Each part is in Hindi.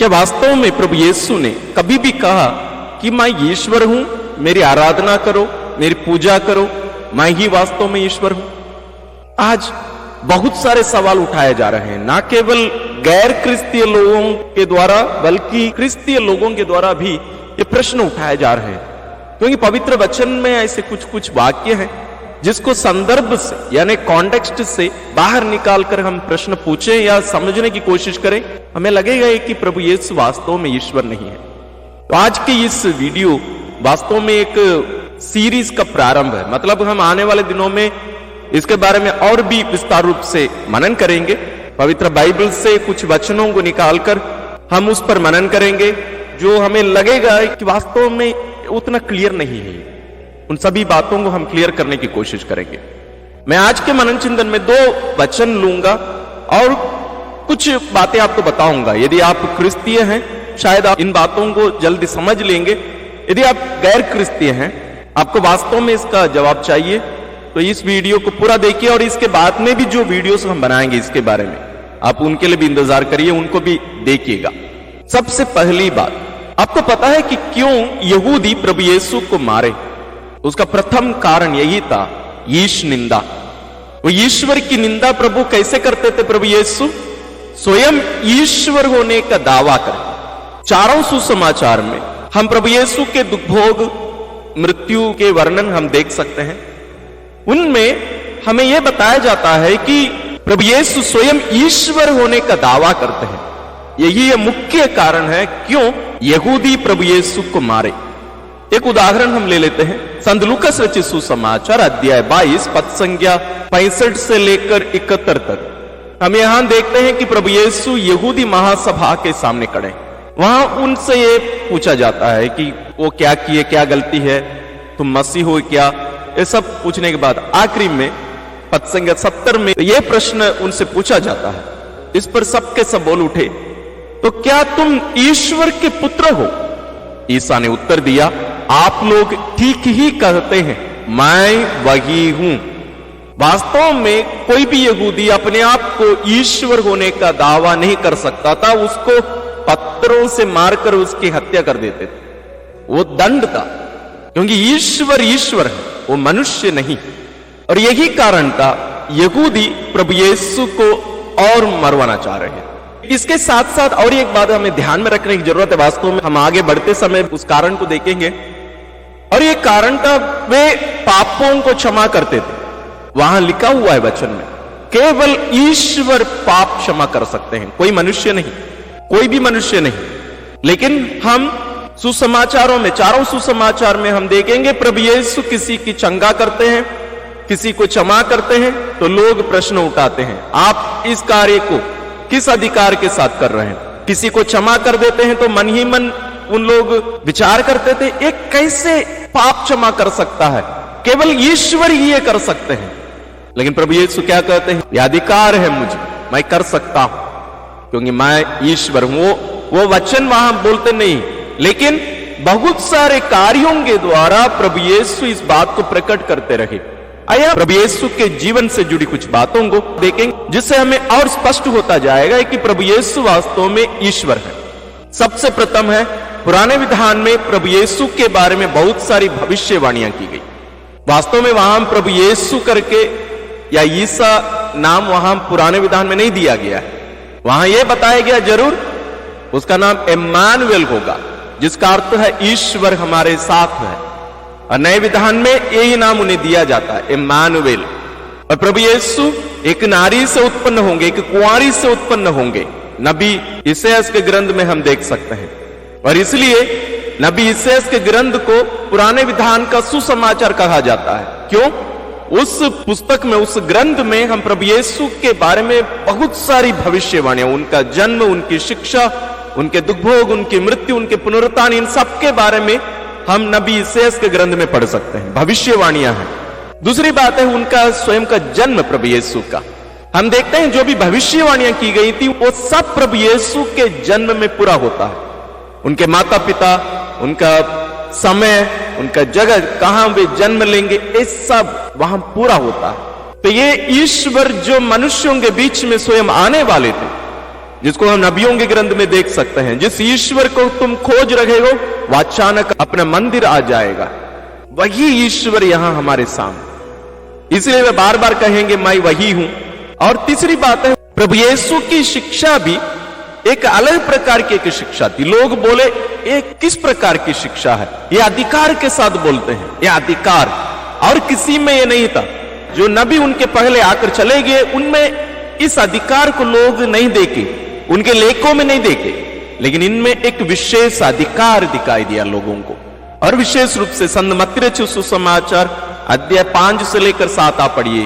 क्या वास्तव में प्रभु यीशु ने कभी भी कहा कि मैं ईश्वर हूं, मेरी आराधना करो, मेरी पूजा करो, मैं ही वास्तव में ईश्वर हूं? आज बहुत सारे सवाल उठाए जा रहे हैं, ना केवल गैर क्रिस्तीय लोगों के द्वारा बल्कि क्रिस्तीय लोगों के द्वारा भी ये प्रश्न उठाए जा रहे हैं। क्योंकि पवित्र वचन में ऐसे कुछ कुछ वाक्य हैं जिसको संदर्भ से यानी कॉन्टेक्स्ट से बाहर निकालकर हम प्रश्न पूछें या समझने की कोशिश करें, हमें लगेगा कि प्रभु यीशु वास्तव में ईश्वर नहीं है। तो आज की इस वीडियो वास्तव में एक सीरीज का प्रारंभ है। मतलब हम आने वाले दिनों में इसके बारे में और भी विस्तार रूप से मनन करेंगे। पवित्र बाइबल से कुछ वचनों को निकालकर हम उस पर मनन करेंगे जो हमें लगेगा कि वास्तव में उतना क्लियर नहीं है। उन सभी बातों को हम क्लियर करने की कोशिश करेंगे। मैं आज के मनन चिंतन में 2 वचन लूंगा और कुछ बातें आपको बताऊंगा। यदि आप क्रिस्तीय हैं शायद आप इन बातों को जल्दी समझ लेंगे। यदि आप गैर क्रिस्तीय हैं, आपको वास्तव में इसका जवाब चाहिए, तो इस वीडियो को पूरा देखिए और इसके बाद में भी जो वीडियोस हम बनाएंगे इसके बारे में आप उनके लिए भी इंतजार करिए, उनको भी देखिएगा। सबसे पहली बात, आपको पता है कि क्यों यहूदी प्रभु यीशु को मारे? उसका प्रथम कारण यही था, ईश निंदा। वो ईश्वर की निंदा प्रभु कैसे करते थे? प्रभु यीशु स्वयं ईश्वर होने का दावा करते। चारों सुसमाचार में हम प्रभु यीशु के दुख भोग मृत्यु के वर्णन हम देख सकते हैं। उनमें हमें यह बताया जाता है कि प्रभु यीशु स्वयं ईश्वर होने का दावा करते हैं। यही मुख्य कारण है क्यों यहूदी प्रभु यीशु को मारे। एक उदाहरण हम ले लेते हैं। संत लूकास रचित सुसमाचार अध्याय 22 पद संख्या 65 से लेकर 71 तक हम यहां देखते हैं कि प्रभु यीशु यहूदी महासभा के सामने खड़े। वहां उनसे ये पूछा जाता है कि वो क्या किए, क्या गलती है, तुम मसीह हो क्या? ये सब पूछने के बाद आखिरी में पद संख्या 70 में यह प्रश्न उनसे पूछा जाता है। इस पर सबके सब बोल उठे, तो क्या तुम ईश्वर के पुत्र हो? ईसा ने उत्तर दिया, आप लोग ठीक ही कहते हैं, मैं वही हूं। वास्तव में कोई भी यहूदी अपने आप को ईश्वर होने का दावा नहीं कर सकता था। उसको पत्थरों से मारकर उसकी हत्या कर देते थे। वो दंड था, क्योंकि ईश्वर ईश्वर है, वो मनुष्य नहीं। और यही कारण था यहूदी प्रभु यीशु को और मरवाना चाह रहे हैं। इसके साथ साथ और एक बात हमें ध्यान में रखने की जरूरत है। वास्तव में हम आगे बढ़ते समय उस कारण को देखेंगे। और ये कारण था, वे पापों को क्षमा करते थे। वहां लिखा हुआ है वचन में, केवल ईश्वर पाप क्षमा कर सकते हैं, कोई मनुष्य नहीं, कोई भी मनुष्य नहीं। लेकिन हम सुसमाचारों में, चारों सुसमाचार में हम देखेंगे प्रभु यीशु किसी की चंगा करते हैं, किसी को क्षमा करते हैं, तो लोग प्रश्न उठाते हैं, आप इस कार्य को किस अधिकार के साथ कर रहे हैं? किसी को क्षमा कर देते हैं तो मन ही मन उन लोग विचार करते थे, एक कैसे पाप क्षमा कर सकता है? केवल ईश्वर ही ये कर सकते हैं। लेकिन प्रभु यीशु क्या कहते हैं? यह अधिकार है मुझे, मैं कर सकता हूं, क्योंकि मैं ईश्वर हूं। वो वचन वहां बोलते नहीं, लेकिन बहुत सारे कार्यों के द्वारा प्रभु यीशु इस बात को प्रकट करते रहे। आइए प्रभु यीशु के जीवन से जुड़ी कुछ बातों को देखेंगे, जिससे हमें और स्पष्ट होता जाएगा कि प्रभु यीशु वास्तव में ईश्वर है। सबसे प्रथम है, पुराने विधान में प्रभु यीशु के बारे में बहुत सारी भविष्यवाणियां की गई। वास्तव में वहां प्रभु यीशु करके या ईसा नाम वहां पुराने विधान में नहीं दिया गया है। वहां यह बताया गया जरूर उसका नाम इम्मानुएल होगा, जिसका अर्थ है ईश्वर हमारे साथ है। और नए विधान में यही नाम उन्हें दिया जाता है, इम्मानुएल। और प्रभु यीशु एक नारी से उत्पन्न होंगे, एक कुंवारी से उत्पन्न होंगे, नबी यशायाह के ग्रंथ में हम देख सकते हैं। और इसलिए नबी यशायाह के ग्रंथ को पुराने विधान का सुसमाचार कहा जाता है। क्यों? उस पुस्तक में, उस ग्रंथ में हम प्रभु यीशु के बारे में बहुत सारी भविष्यवाणियां, उनका जन्म, उनकी शिक्षा, उनके दुख भोग, उनकी मृत्यु, उनके पुनरुत्थान, इन सब के बारे में हम नबी यशायाह के ग्रंथ में पढ़ सकते हैं, भविष्यवाणियां हैं। दूसरी बात है उनका स्वयं का जन्म प्रभु यीशु का। हम देखते हैं जो भी भविष्यवाणियां की गई थी वो सब प्रभु यीशु के जन्म में पूरा होता है। उनके माता पिता, उनका समय, उनका जगह, कहां वे जन्म लेंगे, ये सब वहां पूरा होता है। तो ये ईश्वर जो मनुष्यों के बीच में स्वयं आने वाले थे, जिसको हम नबियों के ग्रंथ में देख सकते हैं। जिस ईश्वर को तुम खोज रहे हो वह अचानक अपना मंदिर आ जाएगा, वही ईश्वर यहां हमारे सामने। इसलिए वे बार बार कहेंगे मैं वही हूं। और तीसरी बात है, प्रभु यीशु की शिक्षा भी एक अलग प्रकार की एक शिक्षा थी। लोग बोले ये किस प्रकार की शिक्षा है, ये अधिकार के साथ बोलते हैं, ये अधिकार, और किसी में ये नहीं था। जो नबी उनके पहले आकर चले गए उनमें इस अधिकार को लोग नहीं देखे, उनके लेखों में नहीं देखे, लेकिन इनमें एक विशेष अधिकार दिखाई दिया लोगों को। और विशेष रूप से संत मत्ती सुसमाचार अध्याय 5 से लेकर 7 आप पढ़िए,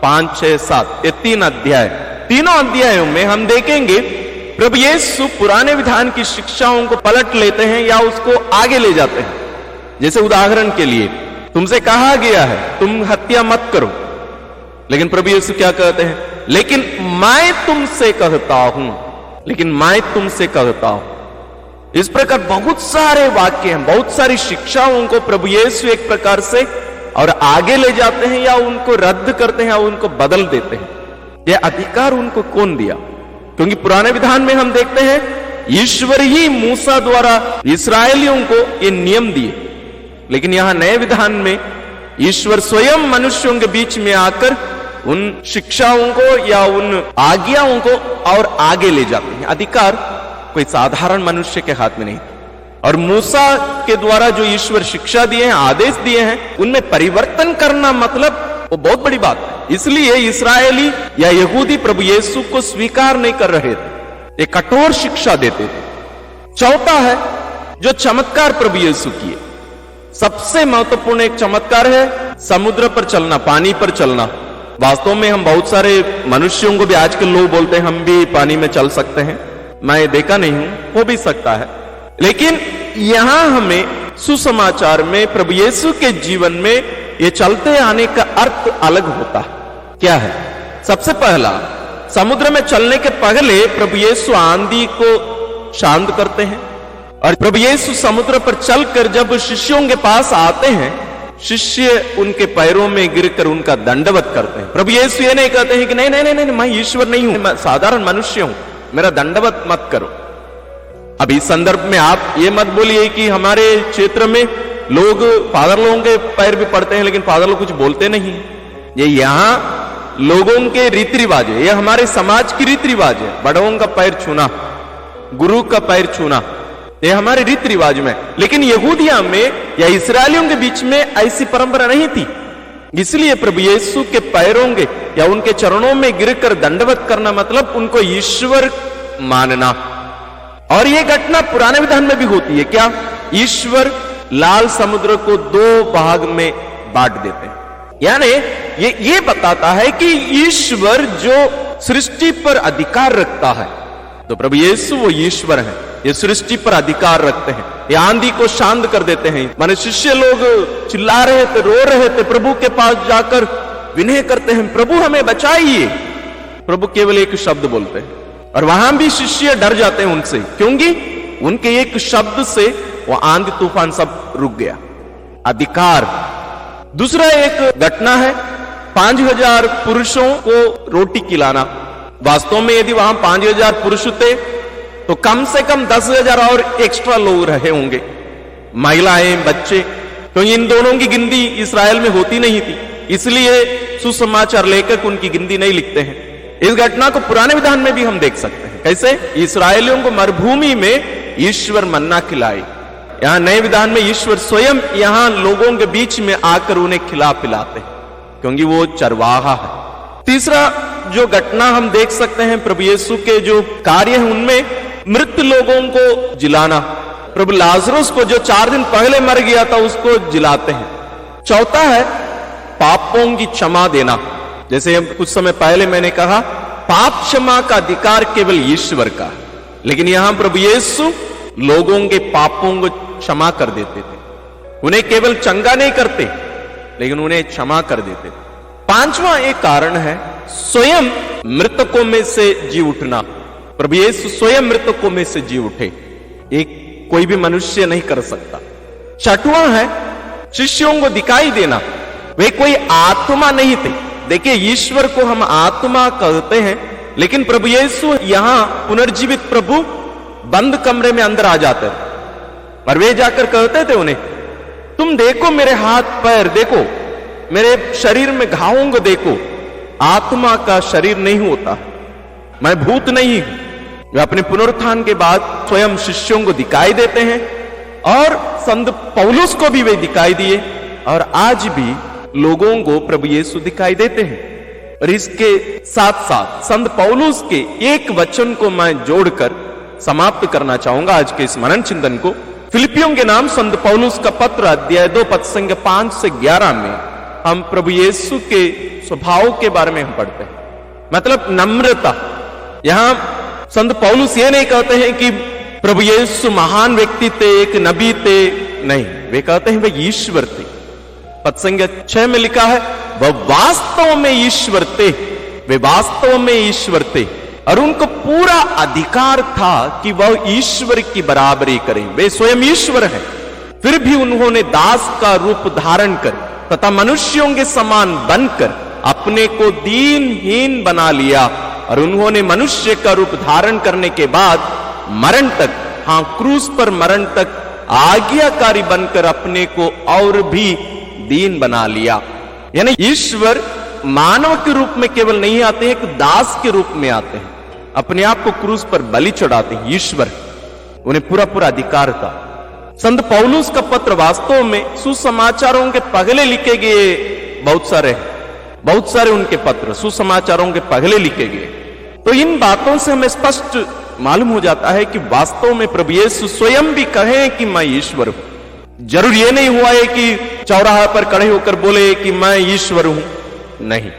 5, 6, 7, ये 3 अध्याय। तीनों अध्यायों में हम देखेंगे प्रभु यीशु पुराने विधान की शिक्षाओं को पलट लेते हैं या उसको आगे ले जाते हैं। जैसे उदाहरण के लिए, तुमसे कहा गया है तुम हत्या मत करो, लेकिन प्रभु यीशु क्या कहते हैं, लेकिन मैं तुमसे कहता हूं, लेकिन मैं तुमसे कहता हूं। इस प्रकार बहुत सारे वाक्य हैं, बहुत सारी शिक्षाओं को प्रभु यीशु एक प्रकार से और आगे ले जाते हैं या उनको रद्द करते हैं या उनको बदल देते हैं। यह अधिकार उनको कौन दिया? क्योंकि पुराने विधान में हम देखते हैं ईश्वर ही मूसा द्वारा इस्राएलियों को ये नियम दिए, लेकिन यहां नए विधान में ईश्वर स्वयं मनुष्यों के बीच में आकर उन शिक्षाओं को या उन आज्ञाओं को और आगे ले जाते हैं। अधिकार कोई साधारण मनुष्य के हाथ में नहीं था। और मूसा के द्वारा जो ईश्वर शिक्षा दिए हैं, आदेश दिए हैं, उनमें परिवर्तन करना मतलब वो बहुत बड़ी बात है। इसलिए इस्राएली या यहूदी प्रभु यीशु को स्वीकार नहीं कर रहे थे, एक कठोर शिक्षा देते थे। चौथा है जो चमत्कार प्रभु यीशु किए, सबसे महत्वपूर्ण एक चमत्कार है समुद्र पर चलना, पानी पर चलना। वास्तव में हम बहुत सारे मनुष्यों को भी आजकल लोग बोलते हैं हम भी पानी में चल सकते हैं। मैं देखा नहीं हूं, हो भी सकता है, लेकिन यहां हमें सुसमाचार में प्रभु यीशु के जीवन में ये चलते आने का अर्थ अलग होता है। क्या है? सबसे पहला, समुद्र में चलने के पहले प्रभु यीशु आंधी को शांत करते हैं। और प्रभु यीशु समुद्र पर चलकर जब शिष्यों के पास आते हैं, शिष्य उनके पैरों में गिरकर उनका दंडवत करते हैं। प्रभु यीशु ये नहीं कहते हैं कि नहीं नहीं नहीं मैं ईश्वर नहीं हूं, मैं साधारण मनुष्य हूं, मेरा दंडवत मत करो। अब इस संदर्भ में आप ये मत बोलिए कि हमारे क्षेत्र में लोग फादर लोगों के पैर भी पड़ते हैं लेकिन फादर लोग कुछ बोलते नहीं। ये यहां लोगों के रीति रिवाज है, ये हमारे समाज की रीति रिवाज है। बड़ों का पैर छूना, गुरु का पैर छूना, ये हमारे रीति रिवाज में। लेकिन यहूदिया में या इस्राएलियों के बीच में ऐसी परंपरा नहीं थी। इसलिए प्रभु यीशु के पैरों के या उनके चरणों में गिरकर दंडवत करना मतलब उनको ईश्वर मानना। और यह घटना पुराने विधान में भी होती है। क्या? ईश्वर लाल समुद्र को 2 भाग में बांट देते हैं। यानी ये बताता है कि ईश्वर जो सृष्टि पर अधिकार रखता है, तो प्रभु यीशु वो ईश्वर है, ये सृष्टि पर अधिकार रखते हैं। ये आंधी को शांत कर देते हैं। माने शिष्य लोग चिल्ला रहे थे, रो रहे थे, प्रभु के पास जाकर विनय करते हैं, प्रभु हमें बचाइए। प्रभु केवल एक शब्द बोलते हैं और वहां भी शिष्य डर जाते हैं उनसे, क्योंकि उनके एक शब्द से वो आंधी तूफान सब रुक गया। अधिकार। दूसरा एक घटना है 5000 पुरुषों को रोटी खिलाना। वास्तव में यदि वहां 5000 पुरुष थे तो कम से कम 10,000 और एक्स्ट्रा लोग रहे होंगे, महिलाएं, बच्चे। तो इन दोनों की गिनती इस्राएल में होती नहीं थी, इसलिए सुसमाचार लेखक उनकी गिनती नहीं लिखते हैं। इस घटना को पुराने विधान में भी हम देख सकते हैं। कैसे? इस्राएलियों को मरुभूमि में ईश्वर मन्ना खिलाए। यहां नए विधान में ईश्वर स्वयं यहां लोगों के बीच में आकर उन्हें खिला पिलाते हैं, क्योंकि वो चरवाहा है। तीसरा जो घटना हम देख सकते हैं प्रभु यीशु के जो कार्य हैं उनमें मृत लोगों को जिलाना। प्रभु लाजरुस को जो 4 दिन पहले मर गया था उसको जिलाते हैं। चौथा है पापों की क्षमा देना। जैसे कुछ समय पहले मैंने कहा पाप क्षमा का अधिकार केवल ईश्वर का, लेकिन यहां प्रभु यीशु लोगों के पापों को क्षमा कर देते थे। उन्हें केवल चंगा नहीं करते, लेकिन उन्हें क्षमा कर देते थे। 5वां एक कारण है स्वयं मृतकों में से जी उठना। प्रभु यीशु स्वयं मृतकों में से जी उठे, एक कोई भी मनुष्य नहीं कर सकता। 6वां है शिष्यों को दिखाई देना। वे कोई आत्मा नहीं थे। देखिए, ईश्वर को हम आत्मा कहते हैं, लेकिन प्रभु यीशु यहां पुनर्जीवित प्रभु बंद कमरे में अंदर आ जाते थे और वे जाकर कहते थे उन्हें, तुम देखो मेरे हाथ पैर, देखो मेरे शरीर में घावों को देखो, आत्मा का शरीर नहीं होता, मैं भूत नहीं हूं। वे अपने पुनरुत्थान के बाद स्वयं शिष्यों को दिखाई देते हैं और संत पौलुस को भी वे दिखाई दिए और आज भी लोगों को प्रभु यीशु दिखाई देते हैं। और इसके साथ साथ संत पौलुस के एक वचन को मैं जोड़कर समाप्त करना चाहूंगा आज के इस मनन चिंतन को। फिलिपियों के नाम संत पौलुस का पत्र अध्याय 2 पद संख्या 5 से 11 में हम प्रभु यीशु के स्वभाव के बारे में हम पढ़ते हैं, मतलब नम्रता। यहां संत पौलुस ये नहीं कहते हैं कि प्रभु यीशु महान व्यक्ति थे, एक नबी थे, नहीं, वे कहते हैं वे ईश्वर थे। पद संख्या 6 में लिखा है, वह वास्तव में ईश्वर थे, वे वास्तव में ईश्वर थे और उनको पूरा अधिकार था कि वह ईश्वर की बराबरी करें, वे स्वयं ईश्वर हैं। फिर भी उन्होंने दास का रूप धारण कर तथा मनुष्यों के समान बनकर अपने को दीनहीन बना लिया और उन्होंने मनुष्य का रूप धारण करने के बाद मरण तक, हां क्रूस पर मरण तक आज्ञाकारी बनकर अपने को और भी दीन बना लिया। यानी ईश्वर मानव के रूप में केवल नहीं आते हैं, एक दास के रूप में आते हैं, अपने आप को क्रूस पर बलि चढ़ाते हैं। ईश्वर, उन्हें पूरा पूरा अधिकार था। संत पौलुस का पत्र वास्तव में सुसमाचारों के पहले लिखे गए बहुत सारे उनके पत्र सुसमाचारों के पहले लिखे गए। तो इन बातों से हमें स्पष्ट मालूम हो जाता है कि वास्तव में प्रभु यीशु स्वयं भी कहे कि मैं ईश्वर हूं। जरूर यह नहीं हुआ है कि चौराहे पर खड़े होकर बोले कि मैं ईश्वर हूं, नहीं,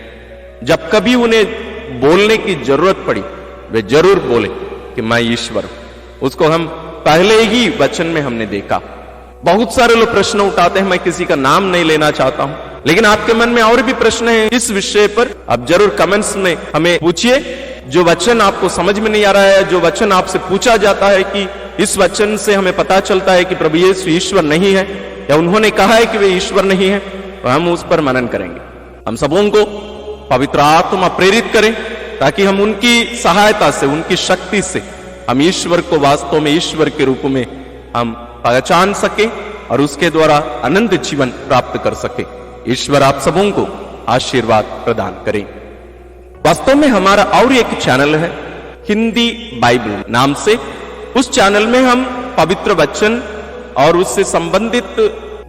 जब कभी उन्हें बोलने की जरूरत पड़ी वे जरूर बोले कि मैं ईश्वर हूं। उसको हम पहले ही वचन में हमने देखा। बहुत सारे लोग प्रश्न उठाते हैं, मैं किसी का नाम नहीं लेना चाहता हूं, लेकिन आपके मन में और भी प्रश्न है इस विषय पर, आप जरूर कमेंट्स में हमें पूछिए। जो वचन आपको समझ में नहीं आ रहा है, जो वचन आपसे पूछा जाता है कि इस वचन से हमें पता चलता है कि प्रभु यीशु ईश्वर नहीं है या उन्होंने कहा है कि वे ईश्वर नहीं है, तो हम उस पर मनन करेंगे। हम सबों को पवित्र आत्मा प्रेरित करें ताकि हम उनकी सहायता से, उनकी शक्ति से हम ईश्वर को वास्तव में ईश्वर के रूप में हम पहचान सके और उसके द्वारा अनंत जीवन प्राप्त कर सके। ईश्वर आप सबों को आशीर्वाद प्रदान करें। वास्तव में हमारा और एक चैनल है हिंदी बाइबल नाम से। उस चैनल में हम पवित्र वचन और उससे संबंधित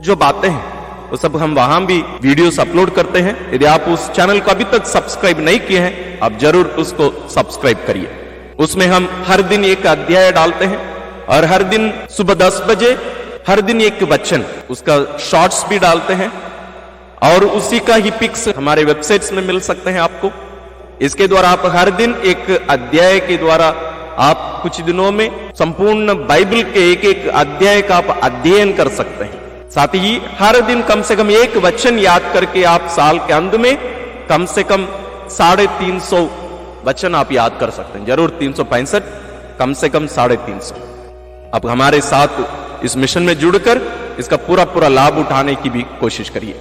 जो बातें हैं वो सब हम वहां भी वीडियोस अपलोड करते हैं। यदि आप उस चैनल को अभी तक सब्सक्राइब नहीं किए हैं, आप जरूर उसको सब्सक्राइब करिए। उसमें हम हर दिन एक अध्याय डालते हैं और हर दिन सुबह 10 बजे हर दिन एक वचन, उसका शॉर्ट्स भी डालते हैं और उसी का ही पिक्स हमारे वेबसाइट्स में मिल सकते हैं आपको। इसके द्वारा आप हर दिन एक अध्याय के द्वारा आप कुछ दिनों में संपूर्ण बाइबल के एक एक अध्याय का आप अध्ययन कर सकते हैं। साथ ही हर दिन कम से कम एक वचन याद करके आप साल के अंत में कम से कम 350 वचन आप याद कर सकते हैं। जरूर 365, कम से कम 350। आप हमारे साथ इस मिशन में जुड़कर इसका पूरा पूरा लाभ उठाने की भी कोशिश करिए।